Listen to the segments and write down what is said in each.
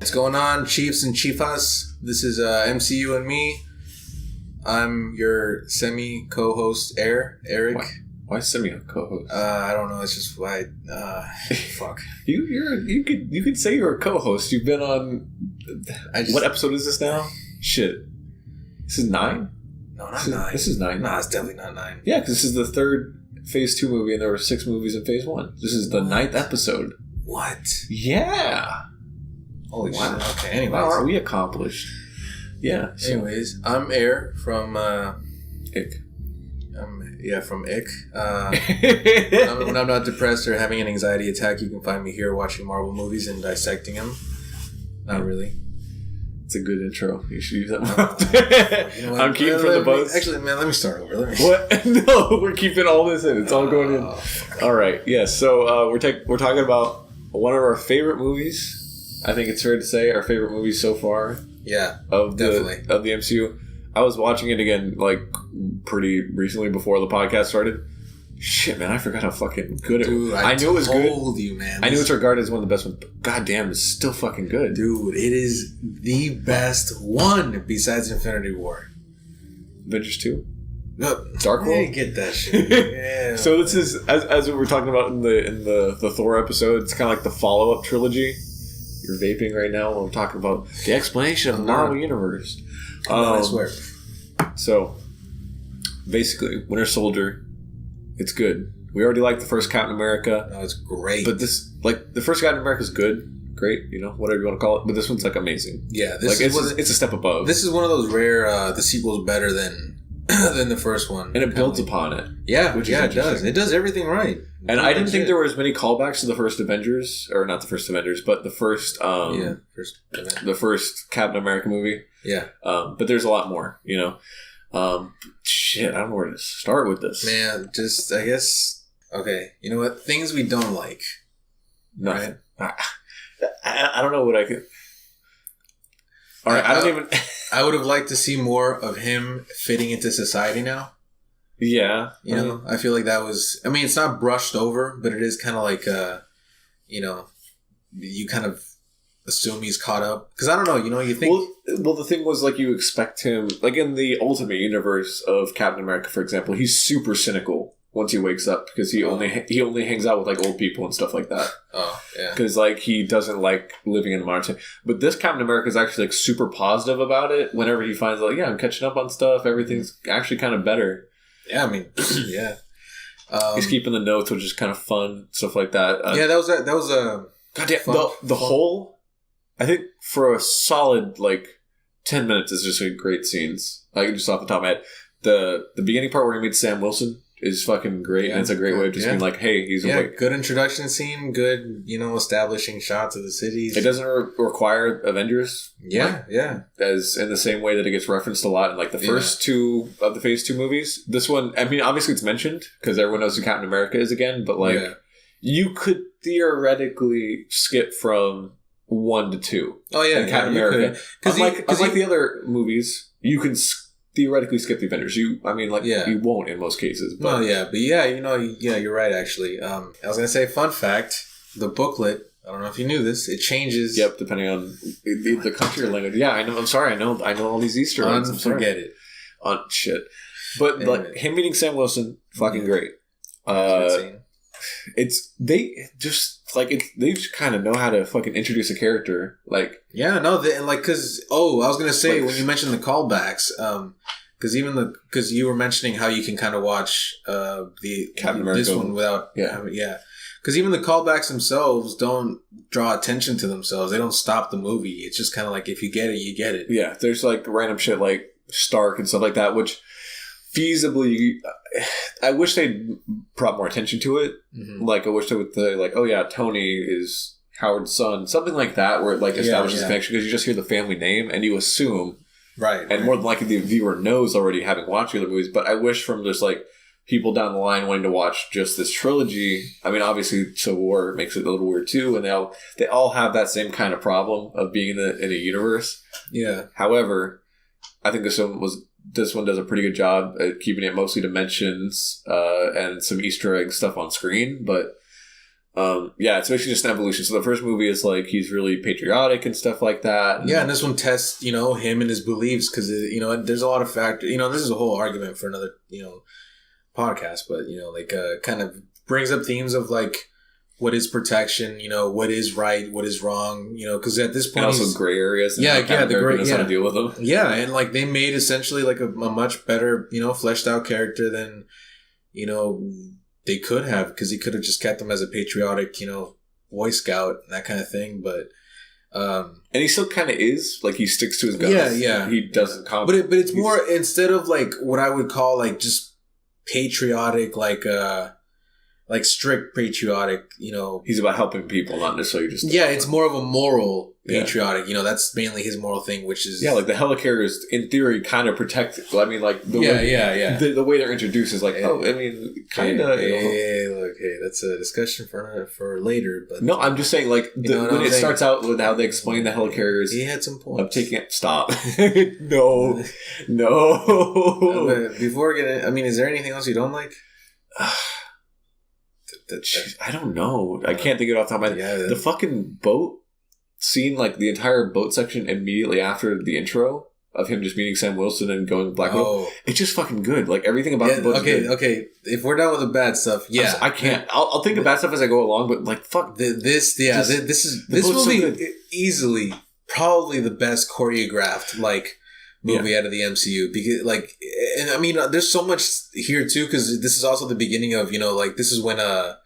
What's going on, Chiefs and Chiefas? This is MCU and me. I'm your semi-co-host, Eric. Why semi-co-host? I don't know. It's just why. Fuck. You could say you're a co-host. You've been on. What episode is this now? Shit. This is 9? No, not 9. This is 9. Nah, it's definitely not 9. Yeah, because this is the third Phase 2 movie, and there were 6 movies in Phase 1. This is the 9th episode. What? Yeah. Holy shit. Okay, anyways. Wow, are we accomplished? Yeah. So. Anyways, I'm Air from Ick. From Ick. When I'm not depressed or having an anxiety attack, you can find me here watching Marvel movies and dissecting them. Not really. It's a good intro. You should use that more. You know what? I'm Keaton from the Buzz. Actually, man, let me start over. What? No, we're keeping all this in. It's all going in. All right. Yeah. So we're talking about one of our favorite movies. I think it's fair to say our favorite movie so far. Yeah, of the MCU. I was watching it again like pretty recently before the podcast started. Shit, man, I forgot how fucking good it was. I knew it was good. You, man. I knew it's regarded as one of the best ones, but goddamn, it's still fucking good. Dude, it is the best one besides Infinity War. Avengers 2? Dark World? I get that shit. Yeah. So this is, as we were talking about in the Thor episode, it's kind of like the follow-up trilogy. You're vaping right now while we're talking about the explanation of the Marvel Universe. I swear. So, basically, Winter Soldier, it's good. We already liked the first Captain America. Oh, it's great. But this, like, the first Captain America is good. Great, you know, whatever you want to call it. But this one's, like, amazing. Yeah. It's a step above. This is one of those rare, the sequel's better than the first one. And it builds upon it. Yeah, it does. It does everything right. And I didn't think there were as many callbacks to the first Avengers, or not the first Avengers, but the first, the first Captain America movie. Yeah. But there's a lot more, you know. Shit, I don't know where to start with this. Man, just, I guess, okay, you know what? Things we don't like. Nothing. Right? I don't know what I could... All right, I would have liked to see more of him fitting into society now. Yeah. You know, I feel like that was... I mean, it's not brushed over, but it is kind of like, you know, you kind of assume he's caught up. Because I don't know, you know, you think... Well, the thing was, like, you expect him... Like, in the Ultimate Universe of Captain America, for example, he's super cynical once he wakes up because he only hangs out with, like, old people and stuff like that. Oh, yeah. Because, like, he doesn't like living in the modern time. But this Captain America is actually, like, super positive about it whenever he finds, like, yeah, I'm catching up on stuff. Everything's actually kind of better. Yeah, I mean, yeah. He's keeping the notes, which is kind of fun, stuff like that. Yeah, that was a goddamn the whole. I think for a solid like 10 minutes is just great scenes. Like just off the top of my head, the beginning part where he meets Sam Wilson is fucking great, and it's a great way of just being like, hey, he's good introduction scene, good, you know, establishing shots of the cities. It doesn't require Avengers. Yeah, as in the same way that it gets referenced a lot in like the first 2 of the Phase 2 movies. This one, I mean, obviously it's mentioned because everyone knows who Captain America is again, but like you could theoretically skip from 1 to 2. Oh yeah, Captain America. Because like the other movies, you can theoretically skip the Avengers. You won't in most cases. But you're right. Actually, I was gonna say, fun fact: the booklet. I don't know if you knew this. It changes. Yep, depending on the country or language. Yeah, I know. I'm sorry. I know all these Easter eggs. Forget it. Shit. But like him meeting Sam Wilson, fucking great. They just kind of know how to fucking introduce a character. Like because I was gonna say when you mentioned the callbacks, because you were mentioning how you can kind of watch the Captain America this one without because even the callbacks themselves don't draw attention to themselves. They don't stop the movie. It's just kind of like if you get it, you get it. Yeah, there's like random shit like Stark and stuff like that, which feasibly, I wish they'd brought more attention to it. Mm-hmm. Like, I wish they would say, like, oh yeah, Tony is Howard's son. Something like that, where it like establishes a connection, because you just hear the family name and you assume. Right. And more than likely the viewer knows already, having watched the other movies. But I wish from just like people down the line wanting to watch just this trilogy. I mean, obviously Civil War makes it a little weird too, and they all have that same kind of problem of being in a universe. Yeah. However, I think this one does a pretty good job at keeping it mostly dimensions and some Easter egg stuff on screen. But Yeah, it's basically just an evolution. So the first movie is like he's really patriotic and stuff like that. Yeah, and this one tests, him and his beliefs because, there's a lot of factors. This is a whole argument for another, podcast, but, kind of brings up themes of like what is protection, what is right, what is wrong, because at this point, and also gray areas. And the gray, how to deal with them. Yeah, and like they made essentially like a much better, fleshed out character than, they could have, because he could have just kept him as a patriotic, Boy Scout and that kind of thing, but. And he still kind of is, like he sticks to his guns. Yeah. He doesn't but it's more instead of like what I would call like just patriotic, like strict patriotic, He's about helping people, not necessarily just... Yeah, it's more of a moral patriotic, that's mainly his moral thing, which is... Yeah, like the helicarriers, in theory, kind of protect... I mean, like... The way they're introduced is like, kind of... Hey, that's a discussion for later, but... No, I'm just saying, like, when it starts out with how they explain the helicarriers... He had some points. I'm taking it... Stop. No. Before getting... is there anything else you don't like? I don't know. I can't think of it off the top of my head. The fucking boat scene, like the entire boat section immediately after the intro of him just meeting Sam Wilson and going Black Widow. It's just fucking good. Like everything about the boat. Okay. If we're done with the bad stuff, I can't. I'll think of bad stuff as I go along, but like fuck this movie so easily probably the best choreographed movie out of the MCU, because there's so much here too, because this is also the beginning of this is when the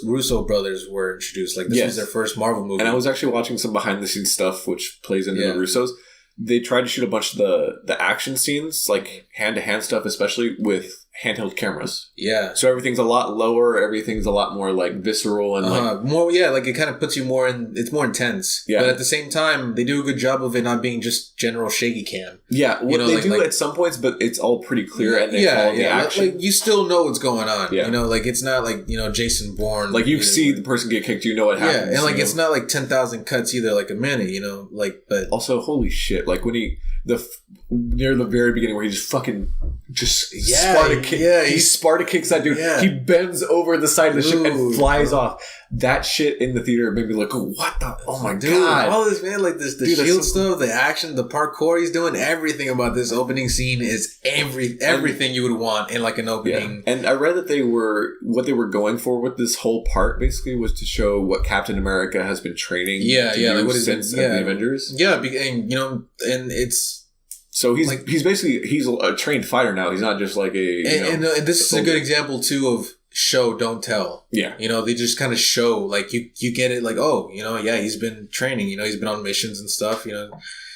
Russo brothers were introduced. This was their first Marvel movie. And I was actually watching some behind the scenes stuff which plays into the Russos. They tried to shoot a bunch of the action scenes, like hand to hand stuff, especially with handheld cameras. Yeah. So everything's a lot lower. Everything's a lot more visceral and more. Yeah, it kind of puts you more in. It's more intense. Yeah. But at the same time, they do a good job of it not being just general shaky cam. Yeah. What they do at some points, but it's all pretty clear and they follow the action. You still know what's going on. Yeah. It's not Jason Bourne. You see the person get kicked, you know what happens. Yeah, and it's not 10,000 cuts either, a minute. But also holy shit, when near the very beginning where he just fucking Sparta kick. Yeah, he Sparta kicks that dude. Yeah. He bends over the side of the ship and flies off. That shit in the theater made me like, what the? Oh my god! All this the shield stuff, the action, the parkour he's doing, everything about this opening scene is everything you would want in an opening. Yeah. And I read that what they were going for with this whole part basically was to show what Captain America has been training. Since the Avengers. Yeah, and it's. So he's a trained fighter now. He's not just like and this is a good example too of show don't tell. Yeah, they just kind of show you get it he's been training. He's been on missions and stuff.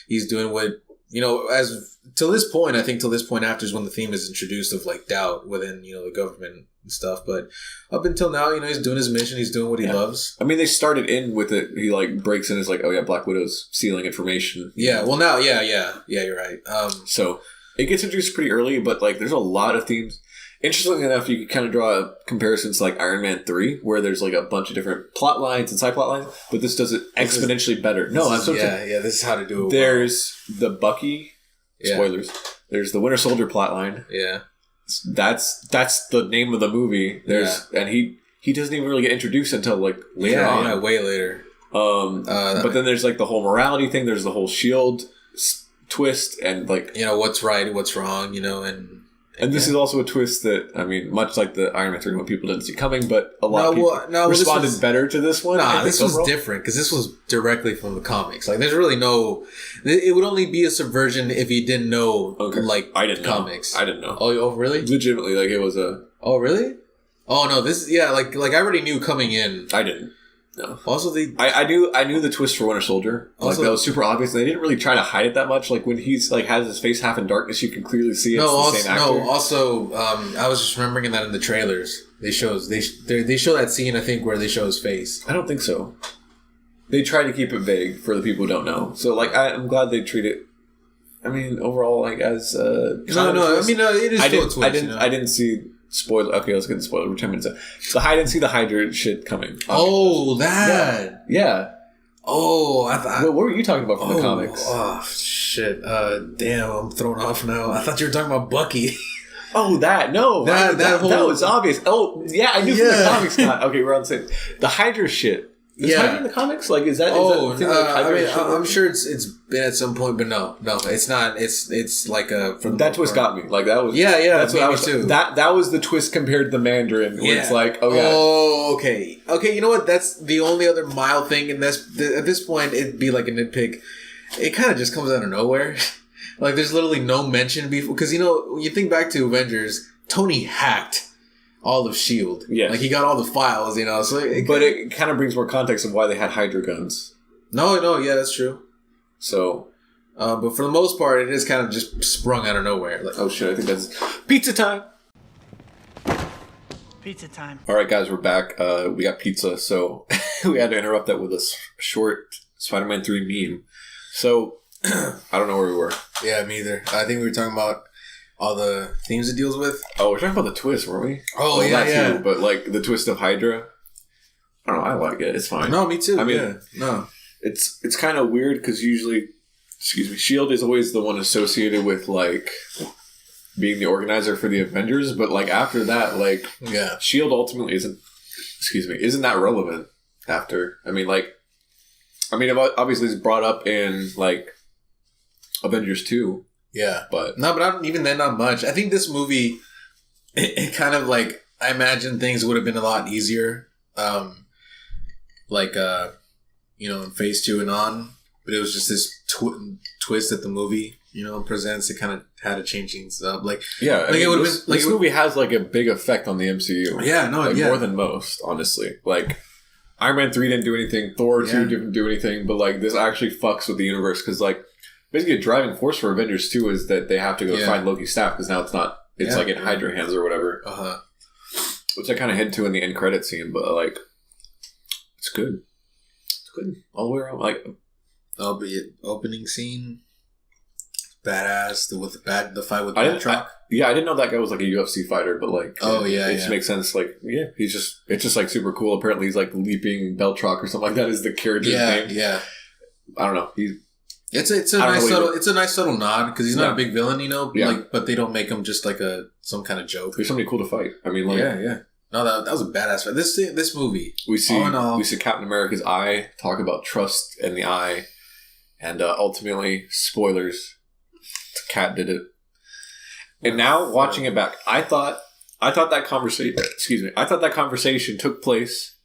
He's doing what as till this point. I think till this point after is when the theme is introduced of doubt within the government and stuff. But up until now, he's doing his mission. He's doing what he loves. They started in with it. He breaks in. Is Black Widow's stealing information. Yeah. Well, now, you're right. So it gets introduced pretty early, but there's a lot of themes. Interestingly enough, you can kind of draw comparisons to Iron Man 3, where there's a bunch of different plot lines and side plot lines, but this does it exponentially better. This is how to do it. There's the Bucky, spoilers. There's the Winter Soldier plot line. Yeah. That's the name of the movie. And he doesn't even really get introduced until later on. Yeah, way later. But then there's the whole morality thing. There's the whole shield twist and what's right, what's wrong, and this is also a twist that, much like the Iron Man 3 one, people didn't see coming, but a lot of people responded better to this one. This was different because this was directly from the comics. There's really no... It would only be a subversion if you didn't know, I didn't comics. Know. I didn't know. Oh, really? Legitimately, it was a... Oh, really? Oh, no, this... Yeah, I already knew coming in. I didn't. No. Also, I knew the twist for Winter Soldier. That was super obvious. And they didn't really try to hide it that much. When he's has his face half in darkness, you can clearly see it's the same actor. No, also, I was just remembering that in the trailers, they show that scene, I think, where they show his face. I don't think so. They try to keep it vague for the people who don't know. So I'm glad they treat it. Overall, as it is still a twist. I didn't see. Spoiler. Okay, let's get the spoiler. We're 10 minutes in. So I didn't see the Hydra shit coming. Oh, that. Yeah. Oh, I thought. What were you talking about from the comics? Oh, shit. Damn, I'm thrown off now. I thought you were talking about Bucky. Oh, that no, that was obvious. Oh, yeah, I knew from the comics. Okay, we're on the same. The Hydra shit. Is Hydra in the comics? Like, is that? I'm sure it's been at some point, but no, it's not. It's like a. That twist got me. Like that was. Yeah. That's what I was too. That was the twist compared to the Mandarin. Where it's like, okay. You know what? That's the only other mild thing, and at this point, it'd be like a nitpick. It kind of just comes out of nowhere. Like, there's literally no mention before, because when you think back to Avengers, Tony hacked all of S.H.I.E.L.D. Yeah. Like, he got all the files, so... it kind of brings more context of why they had Hydra guns. No, yeah, that's true. So... but for the most part, it is kind of just sprung out of nowhere. Like, oh, shit, I think that's... Pizza time! Pizza time. Alright, guys, we're back. We got pizza, so we had to interrupt that with a short Spider-Man 3 meme. So, I don't know where we were. Yeah, me either. I think we were talking about all the themes it deals with. Oh, we're talking about the twist, weren't we? Oh, well, yeah. Too, but like the twist of Hydra. I don't know. I like it. It's fine. No, me too. I mean, it's kind of weird because usually, S.H.I.E.L.D. is always the one associated with like being the organizer for the Avengers, but like after that, like S.H.I.E.L.D. ultimately isn't that relevant after. I mean, obviously it's brought up in like Avengers 2. Yeah. But even then, not much. I think this movie, it kind of like, I imagine things would have been a lot easier. In phase 2 and on. But it was just this twist that the movie, presents. It kind of had to change things up. This movie has like a big effect on the MCU. Yeah, more than most, honestly. Like, Iron Man 3 didn't do anything. Thor 2 didn't do anything. But like, this actually fucks with the universe because like, basically, a driving force for Avengers 2 is that they have to go find Loki's staff because now it's not. It's like in Hydra hands or whatever. Which I kind of hint to in the end credit scene, but like, it's good. It's good all the way around. Like, opening scene, badass. The fight with Beltron. I didn't know that guy was like a UFC fighder, but like, it just makes sense. Like, it's just like super cool. Apparently, he's like leaping Beltron or something like that is the character's name. Yeah, I don't know. It's a nice subtle nod because he's not a big villain, but they don't make him just like some kind of joke. There's somebody cool to fight. I mean, like, No, that was a badass fight. This movie, we see Captain America's eye, talk about trust in the eye, and ultimately, spoilers, Cat did it. And now watching it back, I thought that conversation. I thought that conversation took place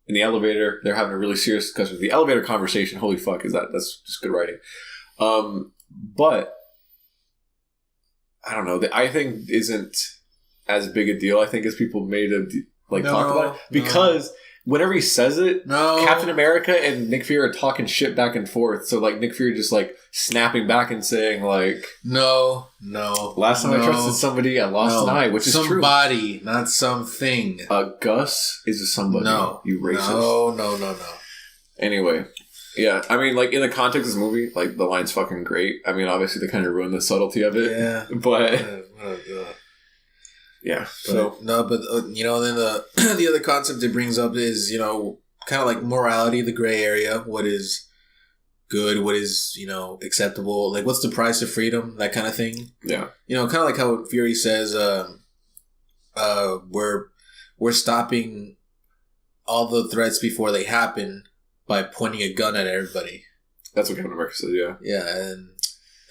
in the elevator. They're having a really serious discussion. The elevator conversation, holy fuck, that's just good writing. But I don't know. I think isn't as big a deal, I think, as people made talk about it. Because whenever he says it, Captain America and Nick Fury are talking shit back and forth. So like Nick Fury just like snapping back and saying like, no. Last time I trusted somebody, I lost an eye, which is true. Somebody, not something. Gus is a somebody. No. You racist. No. Anyway. Yeah, I mean, like, in the context of this movie, like, the line's fucking great. I mean, obviously, they kind of ruined the subtlety of it. Yeah. But... yeah, so... then the other concept it brings up is, kind of like morality, the gray area. What is good? What is, acceptable? Like, what's the price of freedom? That kind of thing. Yeah. Kind of like how Fury says, we're stopping all the threats before they happen by pointing a gun at everybody. That's what Captain America says, yeah. Yeah, and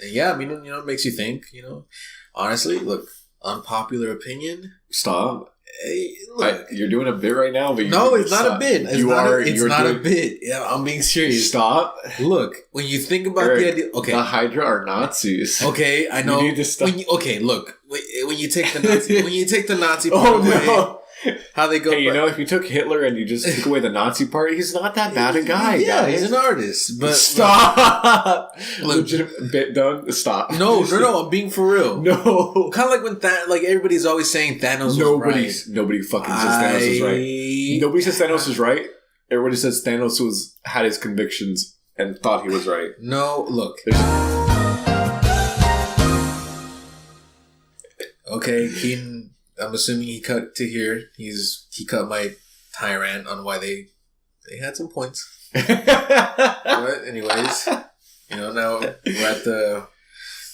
I mean, it makes you think, honestly, look, unpopular opinion. Stop. Hey, look. You're doing a bit right now, but no, it's not a bit. It's not a bit. Yeah, I'm being serious. Stop. Look, when you think about Eric, the idea, okay, the Hydra are Nazis. Okay, I know. You need to stop. Look, when you take the Nazi part away, how they go? Hey, if you took Hitler and you just took away the Nazi part, he's not that bad a guy. Yeah, guys. he's an artist. But stop. Legitimate bit done. Stop. No. I'm being for real. No. Kind of like when everybody's always saying Thanos was right. Nobody fucking says Thanos is right. Nobody says Thanos is right. Everybody says Thanos had his convictions and thought he was right. No, look. Okay, Keaton. I'm assuming he cut to here. He cut my tirade on why they had some points. But anyways, now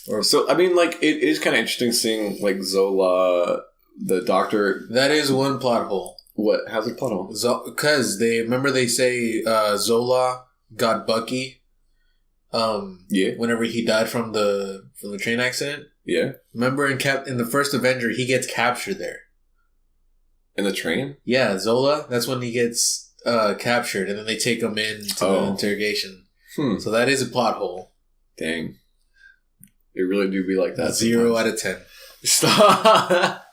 we're So I mean, like, it is kind of interesting seeing like Zola, the Doctor. That is one plot hole. What? How's it plot hole? Because they say Zola got Bucky. Yeah. Whenever he died from the train accident. Yeah. Remember in the first Avenger, he gets captured there. In the train? Yeah, Zola. That's when he gets captured, and then they take him in to the interrogation. So that is a plot hole. Dang. It really do be like that. 0 out of 10. Stop.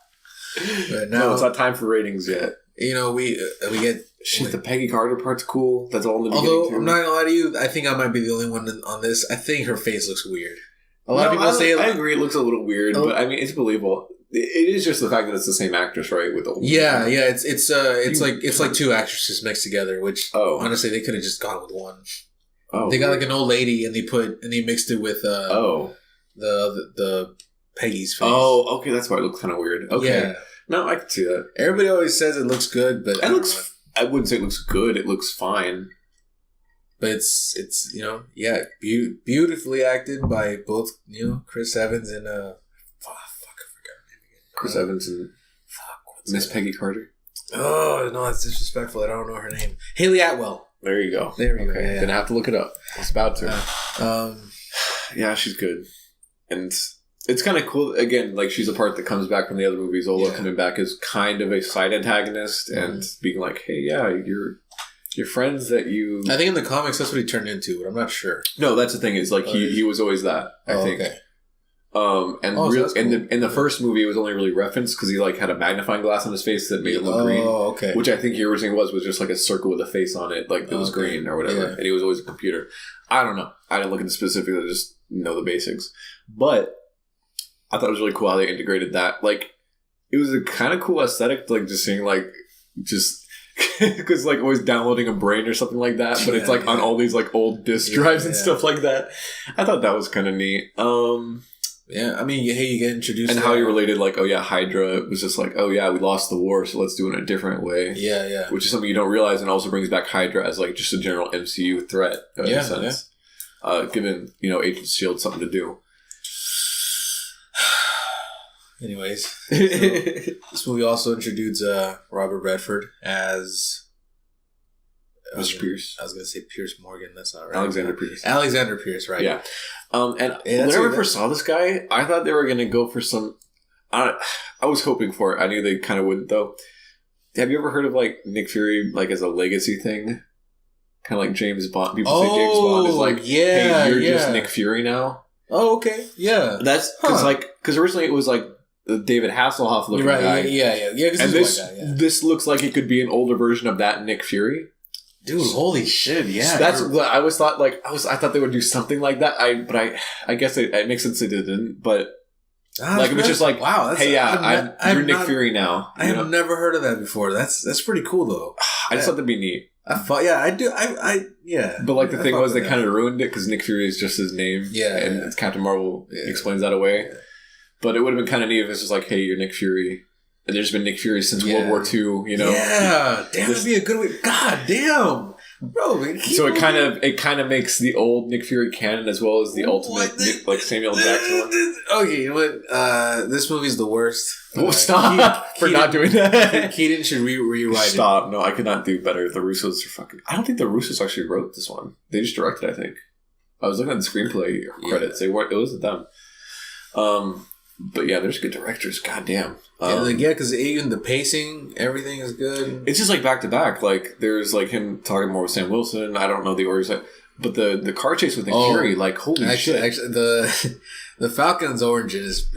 But now, no, it's not time for ratings yet. You know, we get... Shit, the Peggy Carter part's cool. That's all in the beginning, Although, too. I'm not gonna lie to you, I think I might be the only one on this. I think her face looks weird. A lot of people say... I agree, it looks a little weird, but I mean, it's believable. It is just the fact that it's the same actress, right? With the it's like two actresses mixed together, which honestly they could have just gone with one. Oh, they got like an old lady and they mixed it with the Peggy's face. Oh, okay, that's why it looks kind of weird. Okay, yeah. No, I can see that. Everybody always says it looks good, but I wouldn't say it looks good. It looks fine. But it's beautifully acted by both Chris Evans and Chris Evans and Miss Peggy Carter. Oh no, that's disrespectful. I don't know her name. Haley Atwell. There you go. There we go. Yeah. Gonna have to look it up. I was about to. Yeah, she's good, and it's kind of cool. Again, like she's a part that comes back from the other movies. Zola coming back as kind of a side antagonist and being like, "Hey, yeah, your friends that you." I think in the comics that's what he turned into, but I'm not sure. No, that's the thing. Is like he was always that. I think. Okay. In the first movie, it was only really referenced because he like had a magnifying glass on his face that made it look green. Oh, okay. Which I think he originally was just like a circle with a face on it, like it was green or whatever. Yeah. And he was always a computer. I don't know. I didn't look into specifics. I just know the basics. But I thought it was really cool how they integrated that. Like it was a kind of cool aesthetic, like just seeing like because like always downloading a brain or something like that. But it's like on all these like old disk drives and stuff like that. I thought that was kind of neat. Yeah, I mean, you get introduced and how you related, like, Hydra was just like, we lost the war, so let's do it in a different way. Yeah. Which is something you don't realize, and also brings back Hydra as like just a general MCU threat in a sense. Giving Agents of S.H.I.E.L.D. something to do. Anyways, so this movie also introduced Robert Redford as Mr. Pierce. I was going to say Pierce Morgan. That's not right. Alexander Pierce, right. Yeah. And whenever I first saw this guy, I thought they were going to go for some... I was hoping for it. I knew they kind of wouldn't, though. Have you ever heard of, like, Nick Fury, like, as a legacy thing? Kind of like James Bond. People say James Bond is like, hey, you're just Nick Fury now. Oh, okay. Yeah. That's... Because originally it was, like, the David Hasselhoff looking guy. Yeah. And this looks like it could be an older version of that Nick Fury. Dude, holy shit! Yeah, so that's what I always thought. Like I thought they would do something like that. I guess it makes sense they didn't. But like it was just like, wow, that's, hey, you're Nick Fury now. I have never heard of that before. That's pretty cool though. I just thought that'd be neat. I do. Yeah. But like the thing was, they kind of ruined it because Nick Fury is just his name. Yeah, and Captain Marvel explains that away. Yeah. But it would have been kind of neat if it's just like, hey, you're Nick Fury. And there's been Nick Fury since World War II, Yeah, damn, that'd be a good way. God damn, bro. So it kind of makes the old Nick Fury canon as well as the ultimate like Samuel Jackson one. Okay, you know what? This movie's the worst. Stop for not doing that. Keaton should rewrite it. Stop. No, I could not do better. The Russos are fucking... I don't think the Russos actually wrote this one. They just directed, I think. I was looking at the screenplay credits. It wasn't them. But yeah, there's good directors. God damn. Because even the pacing, everything is good. It's just like back to back. Like there's like him talking more with Sam Wilson. I don't know the orders, but the car chase with Nick Fury, like holy shit. Actually, the Falcon's origin is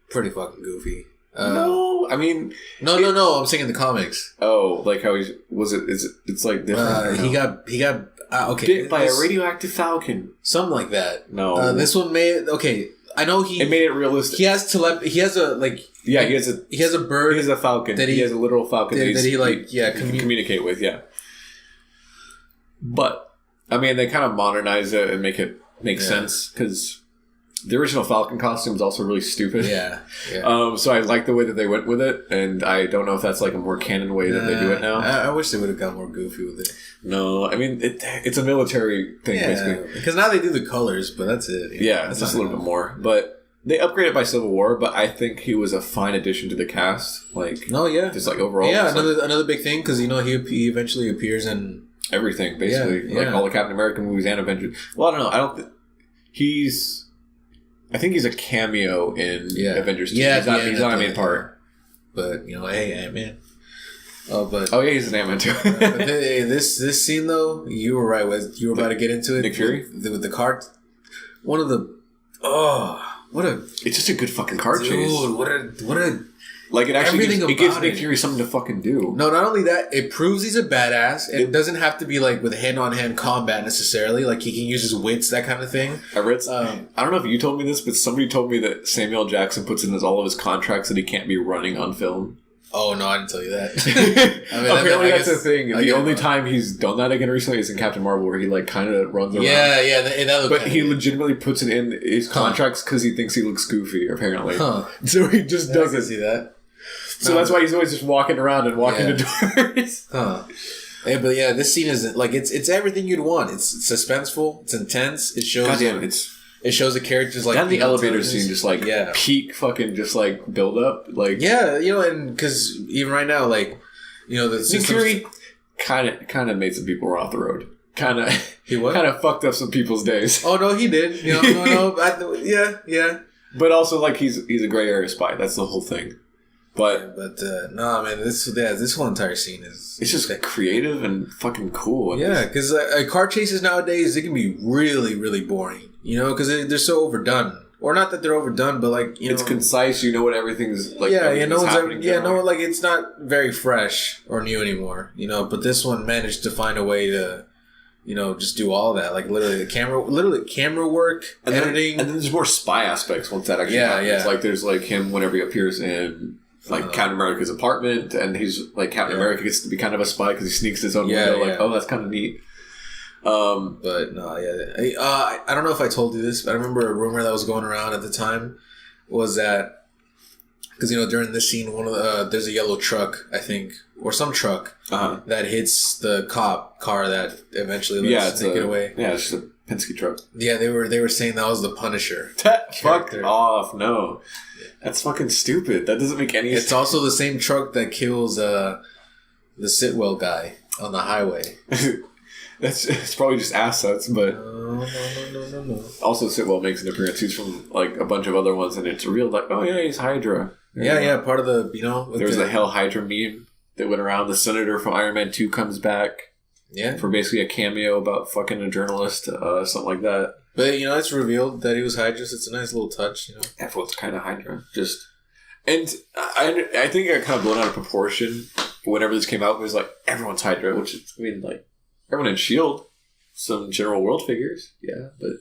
pretty fucking goofy. No, I mean no. I'm saying in the comics. Oh, like how it's like different. He got bit by a radioactive falcon, something like that. No, this one made I know it made it realistic. He has he has a he has a bird. He has a falcon. He has a literal falcon that he can communicate with. Yeah, but I mean they kind of modernize it and make it make sense because the original Falcon costume is also really stupid. Yeah. So I like the way that they went with it, and I don't know if that's like a more canon way that they do it now. I wish they would have got more goofy with it. No, I mean it's a military thing basically. Because now they do the colors, but that's it. That's just a little bit more. But They upgraded by Civil War, but I think he was a fine addition to the cast. Like, no, yeah, just like overall, yeah. Another big thing because he eventually appears in everything, basically, like all the Captain America movies and Avengers. Well, I don't know. I think he's a cameo in Avengers 2. Yeah, he's not a main part. But hey, Ant-Man. He's an Ant-Man too. But this scene though, you were right. You were about to get into it. Nick Fury with the car. One of the it's just a good fucking car chase. Dude, what a like it actually gives Nick it. Fury something to fucking do. No, not only that, it proves he's a badass. It doesn't have to be like with hand-on-hand combat necessarily. Like he can use his wits, that kind of thing. I read. I don't know if you told me this, but somebody told me that Samuel L. Jackson puts in all of his contracts that he can't be running on film. Oh no, I didn't tell you that. Apparently, that's the thing. The only time he's done that again recently is in Captain Marvel, where he like kind of runs around. Yeah, but he legitimately puts it in his contracts because he thinks he looks goofy. Apparently, so he just doesn't see that. So that's why he's always just walking around and walking the doors. Yeah, but yeah, this scene is like it's everything you'd want. It's suspenseful. It's intense. It shows. It shows the characters like and the elevator scene, just like peak fucking just like build up, like and because even right now, like the Nick Fury kind of made some people run off the road. Kind of fucked up some people's days. Oh no, he did. Yeah. But also, like he's a gray area spy. That's the whole thing. But no, man, this whole entire scene is just creative and fucking cool. Because car chases nowadays, they can be really, really boring. Because they're so overdone. Or not that they're overdone, but like it's concise. You know what everything's like. It's not very fresh or new anymore. But this one managed to find a way to, just do all that. Like literally camera work, and editing, and then there's more spy aspects once that actually happens. Yeah. Like there's like him whenever he appears in like Captain America's apartment, and he's like Captain America gets to be kind of a spy because he sneaks his own window. Like, oh, that's kind of neat. But no, I don't know if I told you this, but I remember a rumor that was going around at the time was that because during this scene, there's a yellow truck, I think, or some truck that hits the cop car that eventually lets take it away. Yeah, it's just a Penske truck. Yeah, they were saying that was the Punisher. Fuck off! No, that's fucking stupid. That doesn't make any sense. It's also the same truck that kills the Sitwell guy on the highway. It's probably just assets, but no. Also, Sitwell makes an appearance. He's from like a bunch of other ones, and it's real. Like, oh yeah, he's Hydra. Yeah. Part of the there was the Hell Hydra meme that went around. The senator from Iron Man 2 comes back. Yeah, for basically a cameo about fucking a journalist, something like that. But it's revealed that he was Hydra. So it's a nice little touch. Everyone's kind of Hydra. And I think I kind of blown out of proportion whenever this came out. It was like everyone's Hydra, which is, like. Everyone in S.H.I.E.L.D., some general world figures, but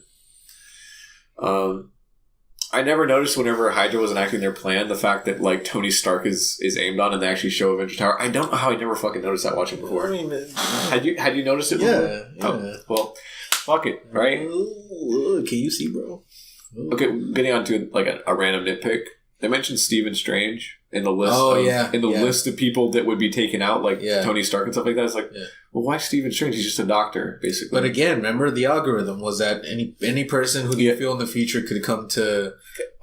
I never noticed whenever Hydra was enacting their plan, the fact that like Tony Stark is aimed on and they actually show Avengers Tower. I don't know how I never fucking noticed that watching before. Had you noticed it before? Yeah. Oh, well, fuck it, right? Can you see, bro? Okay, getting on to like a random nitpick. They mentioned Stephen Strange in the list. List of people that would be taken out, like Tony Stark and stuff like that. It's like, well, why Stephen Strange? He's just a doctor, basically. But again, remember the algorithm was that any person who you feel in the future could come to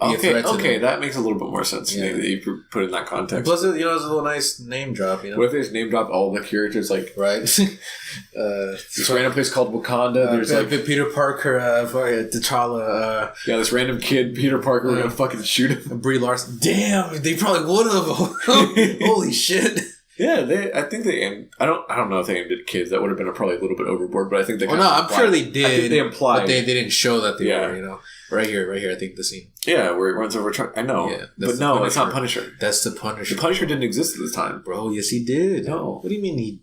be a threat to them. That makes a little bit more sense to me that you put it in that context. And plus, it's a little nice name drop. What if they just name dropped all the characters, like this random place called Wakanda? There's like Peter Parker, T'Challa. This random kid, Peter Parker. We're gonna fucking shoot him. Brie Larson. Damn, they probably would have. Holy shit. Yeah, I think they aimed. I don't know if they aimed at kids. That would have been probably a little bit overboard. But I think they. I'm sure they did. I think they implied, but they didn't show that they were. Right here. I think the scene. Yeah, where it runs over a truck. I know. Yeah, but no, Punisher. It's not Punisher. That's the Punisher. The Punisher didn't exist at the time, bro. Yes, he did. No. What do you mean he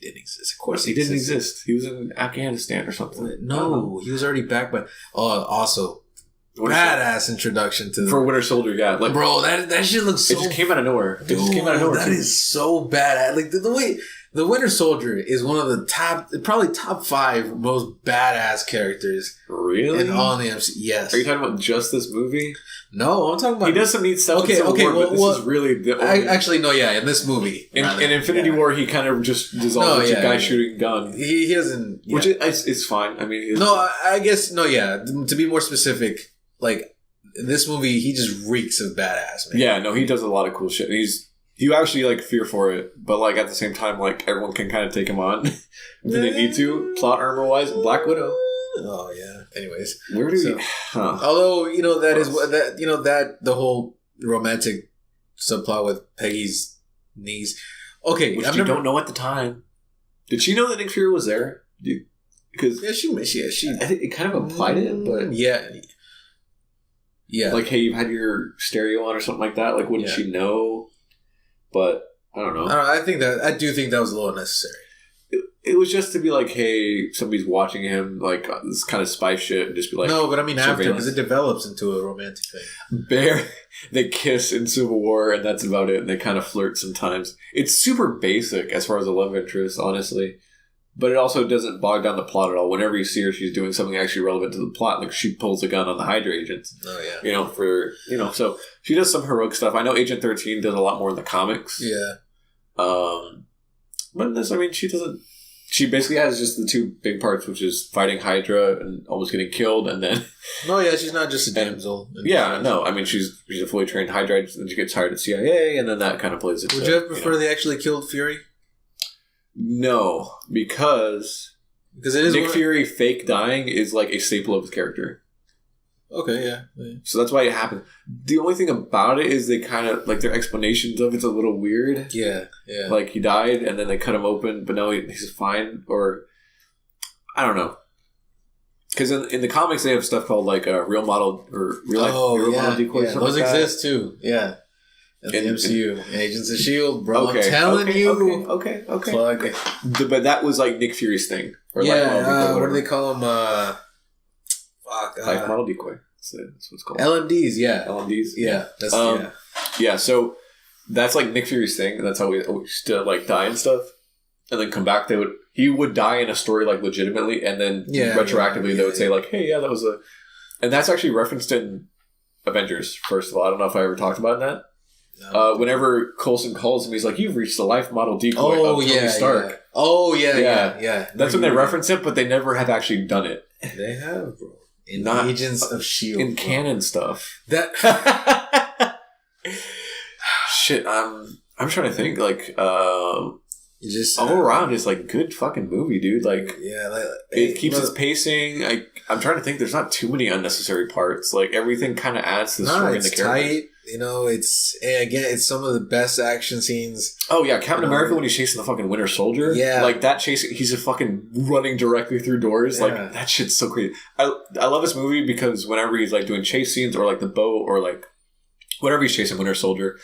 didn't exist? Of course he didn't exist. He was in Afghanistan or something. No, he was already back. But also. Badass introduction to for Winter Soldier, like bro, that shit looks so. It just came out of nowhere. That is so badass. Like the way the Winter Soldier is one of the top 5 most badass characters. Really? In all the MCU. Yes. Are you talking about just this movie? No, I'm talking about. He does some neat stuff. Okay. But this is really the only... Actually, no. Yeah, in this movie, in Infinity War, he kind of just dissolves a guy shooting a gun. He doesn't, which is fine. I mean, I guess no. Yeah, to be more specific. Like, in this movie, he just reeks of badass, man. Yeah, no, he does a lot of cool shit. You actually like fear for it, but like at the same time, like everyone can kind of take him on if they need to. Plot armor wise, Black Widow. Oh yeah. Anyways, where do we? Although that is that the whole romantic subplot with Peggy's knees. Okay, which you don't know at the time. Did she know that Nick Fury was there? Because she. I think it kind of implied it, but yeah. Like, hey, you've had your stereo on or something like that. Like, wouldn't she know? But I don't know. I do think that was a little unnecessary. It was just to be like, hey, somebody's watching him, like this kind of spy shit, and just be like, no, but I mean after, because it develops into a romantic thing. They kiss in Civil War, and that's about it. And they kind of flirt sometimes. It's super basic as far as a love interest, honestly. But it also doesn't bog down the plot at all. Whenever you see her, she's doing something actually relevant to the plot. Like she pulls a gun on the Hydra agents. Oh yeah. So she does some heroic stuff. I know Agent 13 does a lot more in the comics. Yeah. But in this, I mean, she doesn't. She basically has just the two big parts, which is fighting Hydra and almost getting killed, and then. No, yeah, she's not just a damsel. Yeah, no, I mean she's a fully trained Hydra, and then she gets hired at CIA, and then that kind of plays it. Would you have prefer they actually killed Fury? No, because it is Nick Fury fake dying is like a staple of his character. Okay, yeah. So that's why it happened. The only thing about it is they kind of like their explanations of it's a little weird. Yeah. Like he died and then they cut him open, but no, he's fine. Or I don't know. Because in the comics they have stuff called like a real model or real model decoys. Yeah. Those exist too. Yeah. In the MCU, Agents of S.H.I.E.L.D., bro. I'm telling you. Okay. Plug. But that was like Nick Fury's thing. Or what do they call them? Like model decoy. That's what it's called. LMDs, yeah. LMDs? Yeah. Yeah, so that's like Nick Fury's thing. And that's how we used to like die and stuff. And then come back. He would die in a story like legitimately. And then retroactively they would say like, hey, yeah, that was a... And that's actually referenced in Avengers, first of all. I don't know if I ever talked about that. No. Whenever Coulson calls him, he's like, "You've reached the life model decoy of Tony Stark." Yeah. Oh yeah. That's when they reference it, but they never have actually done it. They have, bro. Not Agents of S.H.I.E.L.D. in canon stuff. That shit. I'm trying to think. Like, just all around is like good fucking movie, dude. Like, it keeps its pacing. I'm trying to think. There's not too many unnecessary parts. Like everything kind of adds to the story and the characters. Tight. It's some of the best action scenes. Oh yeah, Captain America when he's chasing the fucking Winter Soldier. Yeah, like that chasing, he's just fucking running directly through doors. Yeah. Like that shit's so crazy. I love this movie because whenever he's like doing chase scenes or like the boat or like whatever he's chasing Winter Soldier,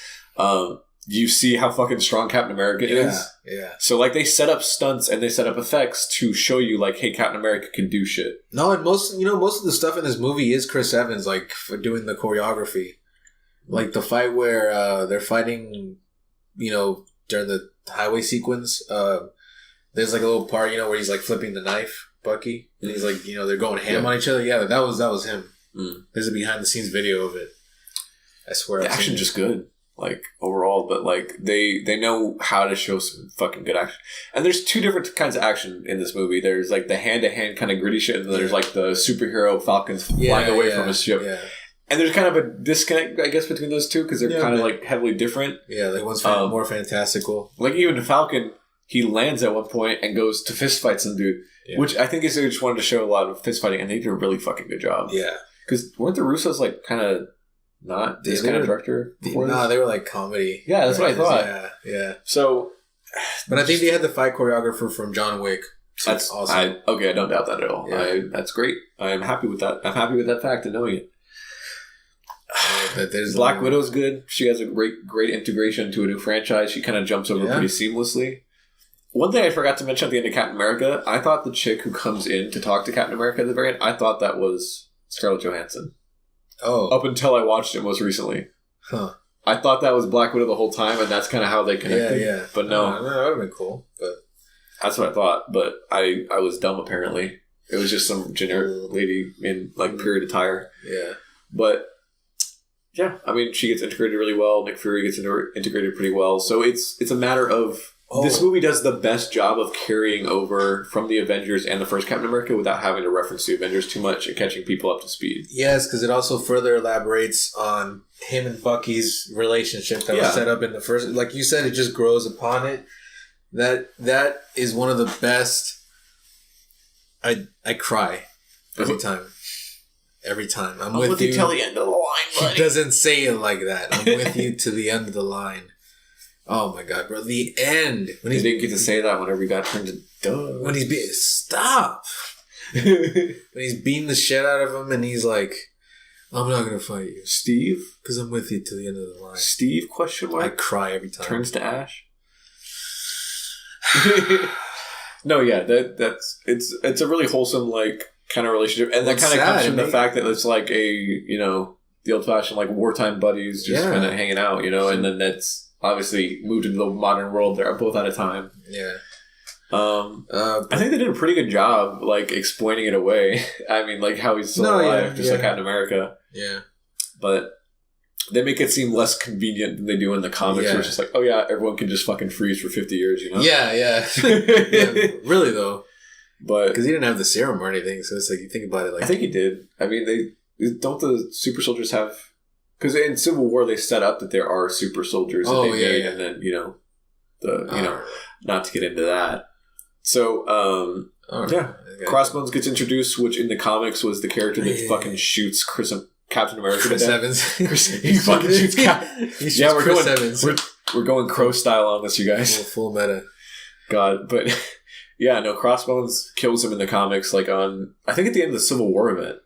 you see how fucking strong Captain America is. Yeah. So like they set up stunts and they set up effects to show you like, hey, Captain America can do shit. No, and most of the stuff in this movie is Chris Evans like for doing the choreography. Like the fight where they're fighting, during the highway sequence. There's like a little part, where he's like flipping the knife, Bucky, and he's like, they're going ham on each other. Yeah, that was him. There's a behind the scenes video of it. I swear, the action's just good, like overall. But like they know how to show some fucking good action. And there's two different kinds of action in this movie. There's like the hand to hand kind of gritty shit, and then there's like the superhero Falcons flying away from a ship. Yeah. And there's kind of a disconnect, I guess, between those two because they're kind of like heavily different. Yeah, like one's more fantastical. Like even the Falcon, he lands at one point and goes to fist fight some dude, which I think is they just wanted to show a lot of fist fighting, and they did a really fucking good job. Yeah, because weren't the Russos like kind of not this kind of director? No, they were like comedy. Yeah, that's what I thought. Yeah. So, but I think they had the fight choreographer from John Wick. So that's awesome. I don't doubt that at all. Yeah. That's great. I'm happy with that. I'm happy with that fact and knowing it. Black Widow's good. She has a great integration to a new franchise. She kind of jumps over pretty seamlessly. One thing I forgot to mention at the end of Captain America, I thought the chick who comes in to talk to Captain America at the very end, I thought that was Scarlett Johansson. Oh. Up until I watched it most recently. Huh. I thought that was Black Widow the whole time, and that's kind of how they connected. Yeah. But no. That would have been cool. But that's what I thought. But I was dumb, apparently. It was just some generic lady in like period attire. Yeah. But... yeah, I mean, she gets integrated really well. Nick Fury gets integrated pretty well. So it's a matter of This movie does the best job of carrying over from the Avengers and the first Captain America without having to reference the Avengers too much and catching people up to speed. Yes, because it also further elaborates on him and Bucky's relationship that was set up in the first. Like you said, it just grows upon it. That is one of the best. I cry every time. Every time. I'm with you till the end of the line, buddy. He doesn't say it like that. I'm with you to the end of the line. Oh my god, bro! The end when he didn't get to say that whenever he got turned to dust. When he's being when he's beating the shit out of him, and he's like, "I'm not gonna fight you, Steve, because I'm with you to the end of the line." Steve? Question mark. I cry every time. Turns to ash. No, yeah, it's a really wholesome kind of relationship, and that kind of comes from the fact that it's like the old fashioned wartime buddies just kind of hanging out, and then that's. Obviously, moved into the modern world. They're both out of time. Yeah. I think they did a pretty good job, explaining it away. I mean, how he's still alive, just like Captain America. Yeah. But they make it seem less convenient than they do in the comics, where it's just oh yeah, everyone can just fucking freeze for 50 years, Yeah, yeah. Really, though. But because he didn't have the serum or anything, so it's you think about it I think he did. I mean, don't the super soldiers have... Because in Civil War, they set up that there are super soldiers that they made, and then, not to get into that. So, Crossbones gets introduced, which in the comics was the character that fucking shoots Captain America. Chris Evans. He fucking shoots Chris Evans. We're going Crow style on this, you guys. Full meta. God, but Crossbones kills him in the comics, I think at the end of the Civil War event.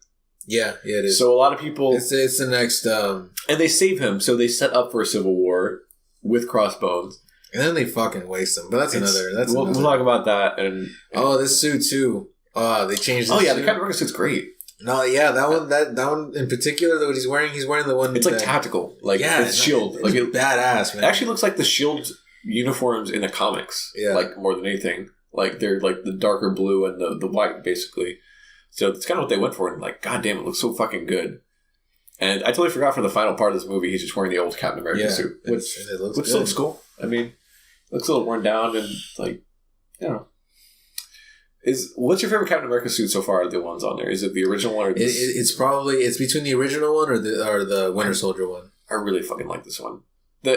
Yeah, it is. So a lot of people... It's the next... And they save him, so they set up for a civil war with Crossbones. And then they fucking waste him. But we'll talk about that. And this suit too. They changed the suit. The Captain America suit's great. No, yeah, that one in particular, what he's wearing the one... It's tactical. It's S.H.I.E.L.D. It's badass, man. It actually looks like the S.H.I.E.L.D. uniforms in the comics. Yeah. More than anything. They're the darker blue and the white, basically. So that's kind of what they went for, and god damn, it looks so fucking good. And I totally forgot for the final part of this movie, he's just wearing the old Captain America suit, which looks cool. I mean, it looks a little worn down, and what's your favorite Captain America suit so far? The ones on there, is it the original one? Or it's between the original one or the Winter Soldier one. I really fucking like this one.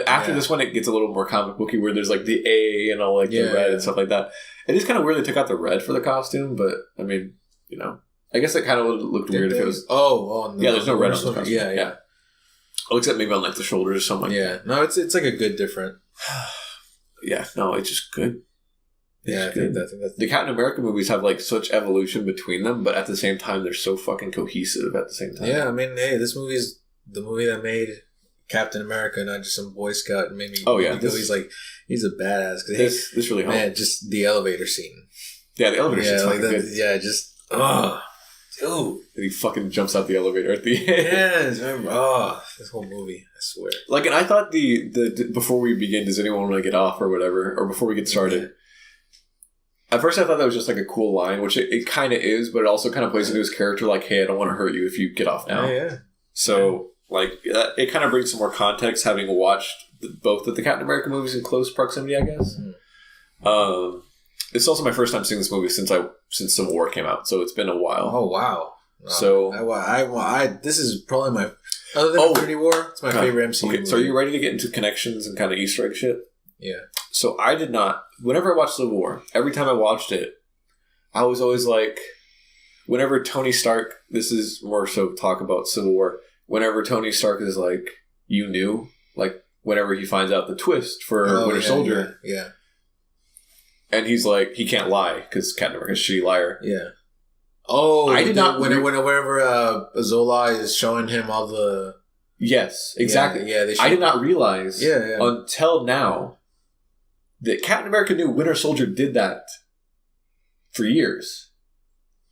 After this one, it gets a little more comic booky, where there's the A and all the red and stuff like that. It is kind of weird they took out the red for the costume, but I mean. I guess it kind of looked weird if it was... there's no red on the costume. Yeah. Oh, except maybe on the shoulders or something. No, it's a good different. It's just good. I think that's... The Captain America movies have such evolution between them, but at the same time, they're so fucking cohesive at the same time. Yeah, I mean, hey, this movie's the movie that made Captain America, not just some Boy Scout, and made me... Oh, yeah. He's a badass. This really helped. Man, just the elevator scene. Yeah, the elevator scene's fucking good. Yeah, just... Oh, dude. And he fucking jumps out the elevator at the end. Yes. This whole movie, I swear. And I thought the before we begin, does anyone want to get off or whatever? Or before we get started. At first I thought that was just a cool line, which it kind of is, but it also kind of plays into his character hey, I don't want to hurt you if you get off now. Yeah. So, it kind of brings some more context having watched both of the Captain America movies in close proximity, I guess. Mm-hmm. It's also my first time seeing this movie since Civil War came out, so it's been a while. Oh wow! So this is probably my other than Infinity War. It's my favorite MCU. Okay, so are you ready to get into connections and kind of Easter egg shit? Yeah. So I did not. Whenever I watched Civil War, every time I watched it, I was always whenever Tony Stark. This is more so talk about Civil War. Whenever Tony Stark is you knew, whenever he finds out the twist for Winter Soldier, yeah. And he's he can't lie because Captain America's a shitty liar. Yeah. Oh, I did not. Whenever Zola is showing him all the. Yes, exactly. Yeah, I did not realize until now that Captain America knew Winter Soldier did that for years.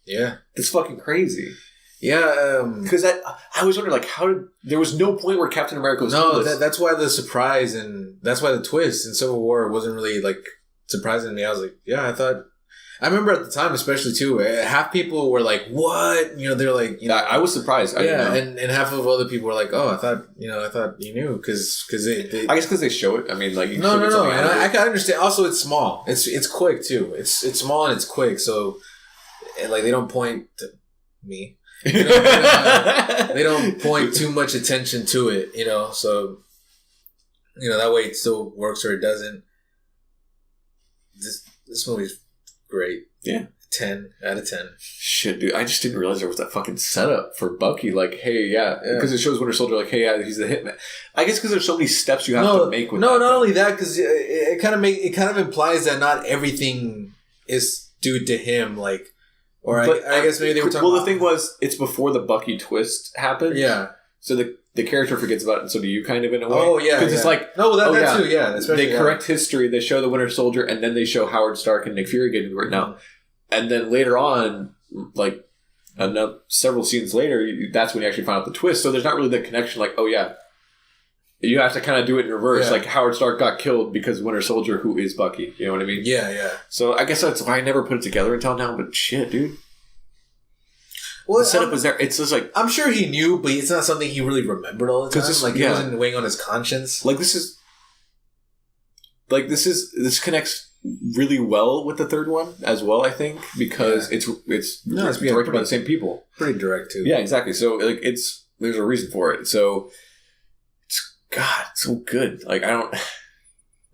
Yeah. That's fucking crazy. Yeah. Because I was wondering, how did... There was no point where Captain America was... No, that's why the surprise and... That's why the twist in Civil War wasn't really, surprising to me. I was I thought I remember at the time, especially too, half people were like, "What?" You know, they're like, I was surprised. I didn't know. And half of other people were like, "Oh, I thought you knew," because they I guess because they show it. I mean, like no. And I can understand. Also, it's small. It's quick too. It's small and it's quick. So, like, they don't point to me. You know, they don't point too much attention to it. You know, so that way it still works or it doesn't. This movie's great. Yeah. 10 out of 10. Shit, dude. I just didn't realize there was that fucking setup for Bucky. Like, hey, yeah. Because it shows Winter Soldier, like, hey, yeah, he's the hitman. I guess because there's so many steps you have to make with that. Not only that, because it kind of implies that not everything is due to him, like, or I guess maybe they were talking Well, the thing was, it's before the Bucky twist happened. Yeah. So the character forgets about it, and so do you, kind of, in a way. Oh, yeah. Because it's like... No, that too, yeah. They correct history, they show the Winter Soldier, and then they show Howard Stark and Nick Fury getting written out. And then later on, like, several scenes later, that's when you actually find out the twist. So there's not really the connection, like, oh, yeah. You have to kind of do it in reverse. Yeah. Like, Howard Stark got killed because Winter Soldier, who is Bucky. You know what I mean? Yeah, yeah. So I guess that's why I never put it together until now, but shit, dude. Well, the setup was there. It's just like... I'm sure he knew, but it's not something he really remembered all the time. It wasn't weighing on his conscience. Like, this connects really well with the third one as well, I think, because it's directed by the same people. Pretty direct, too. Yeah, exactly. So, like, there's a reason for it. So, it's so good. Like,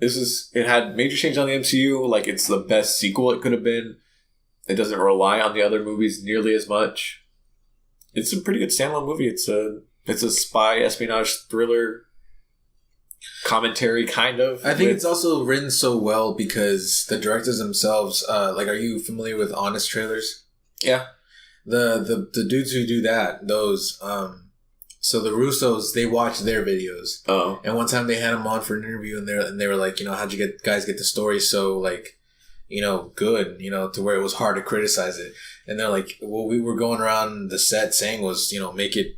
it had major change on the MCU. Like, it's the best sequel it could have been. It doesn't rely on the other movies nearly as much. It's a pretty good standalone movie. It's a spy espionage thriller commentary, kind of. I think it's also written so well because the directors themselves, like, are you familiar with Honest Trailers? Yeah. The dudes who do that, those, so the Russos, they watch their videos. Oh. And one time they had them on for an interview and they were like, how'd you guys get the story so, like, good, to where it was hard to criticize it. And they're like, what we were going around the set saying was, make it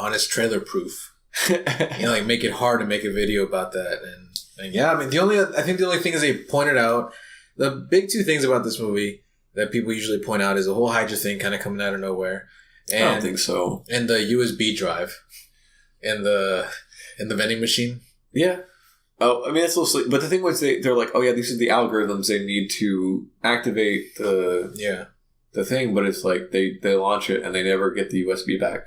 honest trailer proof. Like, make it hard to make a video about that. And yeah, I mean, I think the only thing is they pointed out, the big two things about this movie that people usually point out is the whole Hydra thing kind of coming out of nowhere. And, I don't think so. And the USB drive and the vending machine. Yeah. Oh, I mean, that's a little sleep. But the thing was, they're like, oh, yeah, these are the algorithms they need to activate the thing. But it's like they launch it and they never get the USB back.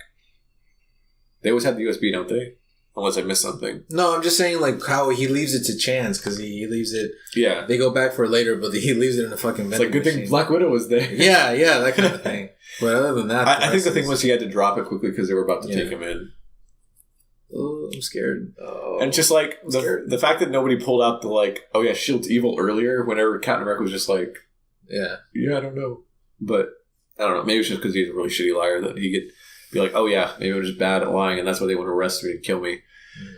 They always have the USB, don't they? Unless I missed something. No, I'm just saying, like, how he leaves it to chance because he leaves it. Yeah. They go back for it later, but he leaves it in a fucking vending machine. It's like, good thing Black Widow was there. Yeah, that kind of thing. But other than that... I think the thing was he had to drop it quickly because they were about to take him in. Oh, I'm scared. Oh, and just like the fact that nobody pulled out the like, oh yeah, Shield's evil earlier. Whenever Captain America was just like, yeah, I don't know, but I don't know. Maybe it's just because he's a really shitty liar that he could be like, oh yeah, maybe I'm just bad at lying, and that's why they want to arrest me and kill me. Mm.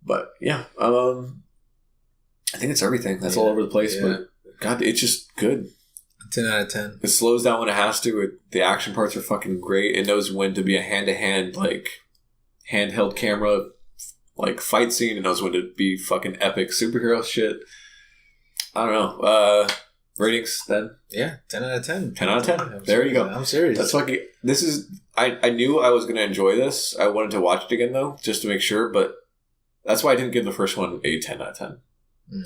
But yeah, I think it's everything. That's all over the place, but God, it's just good. 10 out of 10. It slows down when it has to. The action parts are fucking great. It knows when to be a hand-to-hand like. Handheld camera, like, fight scene, and knows when to be fucking epic superhero shit. I don't know. Ratings then? Yeah, 10 out of 10. 10 out of 10. There you go. I'm serious. That's fucking... This is... I knew I was going to enjoy this. I wanted to watch it again, though, just to make sure, but that's why I didn't give the first one a 10 out of 10.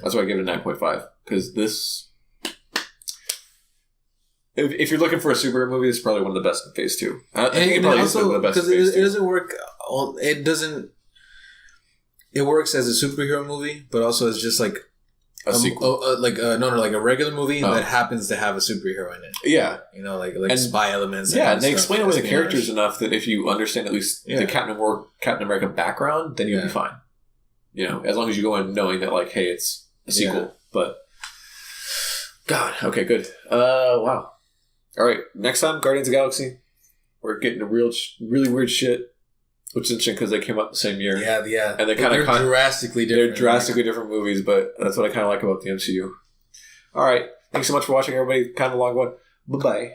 That's why I gave it a 9.5. Because this... If you're looking for a superhero movie, it's probably one of the best in Phase 2. I think it probably is one of the best in Phase 2. Because it doesn't work... It doesn't... It works as a superhero movie, but also as just like... A sequel? Like a regular movie that happens to have a superhero in it. Yeah. Like spy elements. Yeah, and they explain it with the characters enough that if you understand at least the Captain America background, then you'll be fine. As long as you go in knowing that, like, hey, it's a sequel. Yeah. But... God, okay, good. Wow. All right, next time, Guardians of the Galaxy. We're getting to really weird shit, which is interesting because they came out the same year. Yeah. And they're drastically different. They're drastically different movies, but that's what I kind of like about the MCU. All right, thanks so much for watching, everybody. Kind of a long one. Bye-bye.